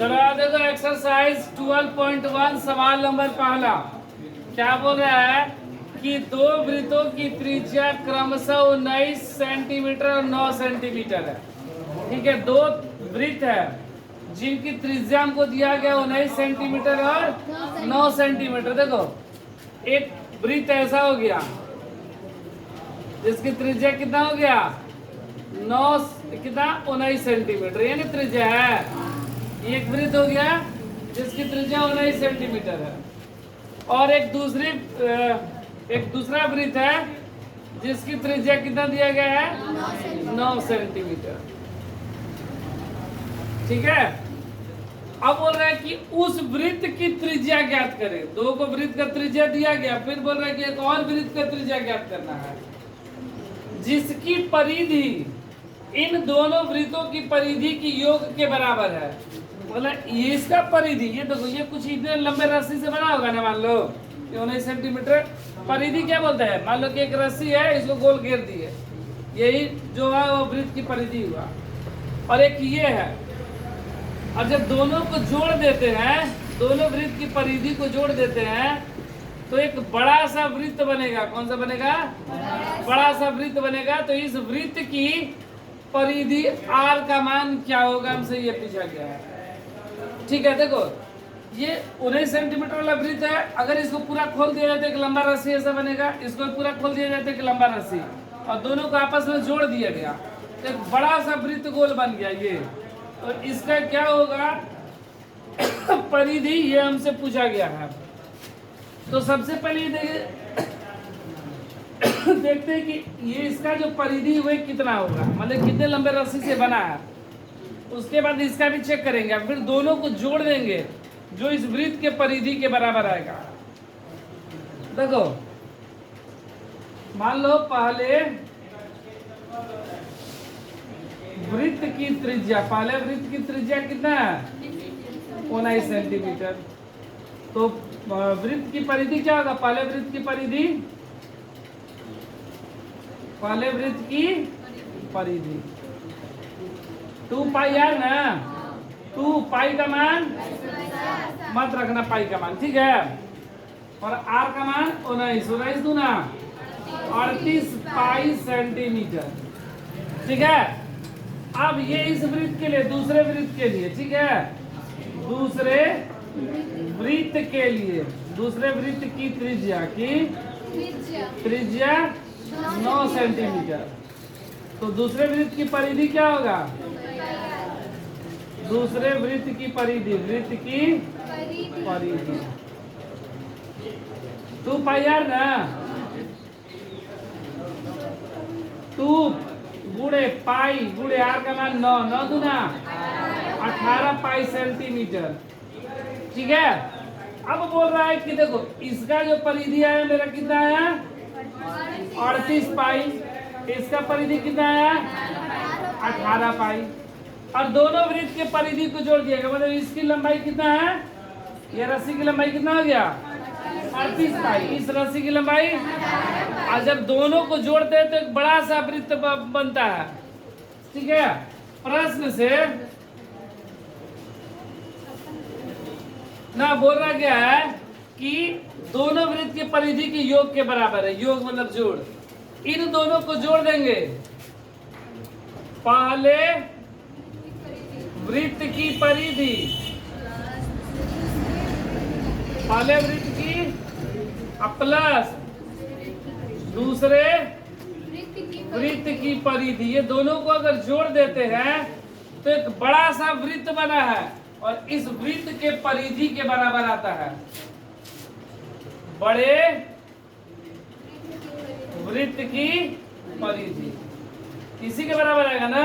चलो आ देखो एक्सरसाइज 12.1 सवाल नंबर पहला। क्या बोल रहा है कि दो वृत्तों की त्रिज्या क्रमशः 19 सेंटीमीटर और 9 सेंटीमीटर है। ठीक है, दो वृत्त है जिनकी त्रिज्या हमको दिया गया 19 सेंटीमीटर और 9 सेंटीमीटर। देखो एक वृत्त ऐसा हो गया जिसकी त्रिज्या कितना हो गया 9 कितना 19 सेंटीमीटर, यानी त्रिज्या है। एक वृत्त हो गया जिसकी त्रिज्या 19 सेंटीमीटर है और एक दूसरा वृत्त है जिसकी त्रिज्या कितना दिया गया है 9 सेंटीमीटर। ठीक है, अब बोल रहा है कि उस वृत्त की त्रिज्या ज्ञात करें। दो को वृत्त का त्रिज्या दिया गया, फिर बोल रहा है कि एक और वृत्त का त्रिज्या ज्ञात करना है जिसकी परिधि इन दोनों वृत्तों की परिधि की योग के बराबर है। मतलब ये इसका परिधि, ये देखो ये कुछ इतने लंबे रस्सी से बना होगा ना, मान लो 19 सेंटीमीटर। परिधि क्या बोलते हैं, मान लो कि एक रस्सी है, इसको गोल घेर दी है, यही जो है वो वृत्त की परिधि हुआ। और एक ये है, और जब दोनों को जोड़ देते हैं, दोनों वृत्त की परिधि को जोड़ देते हैं तो एक बड़ा सा वृत्त बनेगा। कौन सा बनेगा, बड़ा सा वृत्त बनेगा। तो इस वृत्त की परिधि r का मान क्या होगा, हमसे ये पूछा गया है। ठीक है, देखो ये 19 सेंटीमीटर वाला वृत्त है, अगर इसको पूरा खोल दिया जाए तो एक लंबा रस्सी ऐसा बनेगा, इसको पूरा खोल दिया जाए तो एक लंबा रस्सी, और दोनों को आपस में जोड़ दिया गया तो एक बड़ा सा वृत्त गोल बन गया ये। तो इसका क्या होगा परिधि, ये हमसे पूछा गया है। तो सबसे पहले देखते हैं कि ये इसका जो परिधि हुए कितना होगा, मतलब कितने लंबे रस्सी से बना है। उसके बाद इसका भी चेक करेंगे, फिर दोनों को जोड़ देंगे जो इस वृत्त के परिधि के बराबर आएगा। देखो मान लो पहले वृत्त की त्रिज्या, पहले वृत्त की त्रिज्या कितना है 19 सेंटीमीटर। तो वृत्त की परिधि क्या होगा, पहले वृत्त की परिधि, पहले वृत्त की परिधि 2 पाई आर ना, 2 पाई का मान मत रखना, पाई का मान, ठीक है। और आर का मान 19 दूना 38 पाई सेंटीमीटर। ठीक है, अब ये इस वृत्त के लिए, दूसरे वृत्त के लिए, ठीक है, दूसरे वृत्त के लिए, दूसरे वृत्त की त्रिज्या 9 सेंटीमीटर। तो दूसरे वृत्त की परिधि क्या होगा, दूसरे वृत्त की परिधि, वृत्त की परिधि 2 पाई आर ना, 2 गुणे पाई गुणे आर का मान 9 दूना 18 पाई सेंटीमीटर। ठीक है, अब बोल रहा है कि देखो इसका जो परिधि है मेरा कितना है 38 पाई, इसका परिधि कितना है 18 पाई, और दोनों वृत्त के परिधि को जोड़ दिएगा। मतलब इसकी लंबाई कितना है, ये रस्सी की लंबाई कितना हो गया 38 पाई, इस रस्सी की लंबाई, और जब दोनों को जोड़ते हैं तो एक बड़ा सा वृत्त बनता है। ठीक है, प्रश्न से ना बोल रहा गया है कि दोनों वृत्त की परिधि की योग के बराबर है। योग मतलब जोड़, इन दोनों को जोड़ देंगे। पहले वृत्त की परिधि, पहले वृत्त की प्लस दूसरे वृत्त की परिधि, ये दोनों को अगर जोड़ देते हैं तो एक बड़ा सा वृत्त बना है और इस वृत्त के परिधि के बराबर आता है। बड़े वृत्त की परिधि इसी के बराबर आएगा ना।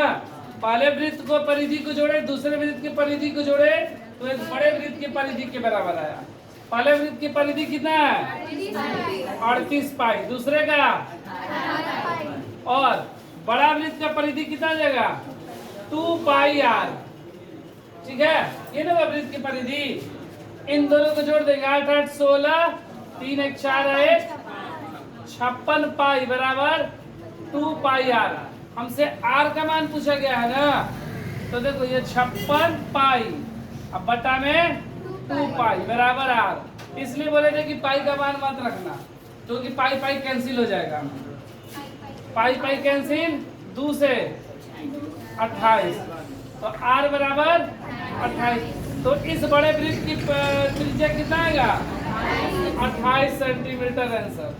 पहले वृत्त को परिधि को जोड़े, दूसरे वृत्त की परिधि को जोड़े तो एक बड़े वृत्त की परिधि के बराबर आया। पहले वृत्त की परिधि कितना है 38 पाई, दूसरे का, और बड़ा वृत्त का परिधि कितना जाएगा 2 पाई आर। ठीक है, ये ना वृत्त की परिधि, इन दोनों को जोड़ देंगे 8 8 16 3 1 4 1 56 पाई बराबर 2 पाई आर। हमसे आर का मान पूछा गया है ना, तो देखो ये 56 पाई अब बटा में 2 पाई बराबर आर। इसलिए बोले थे कि पाई का मान मत रखना, क्योंकि पाई पाई कैंसिल हो जाएगा। पाई पाई कैंसिल, 2 से 28, तो आर बराबर 28। तो इस बड़े वृत्त की त्रिज्या कितना आएगा? 28 सेंटीमीटर आंसर।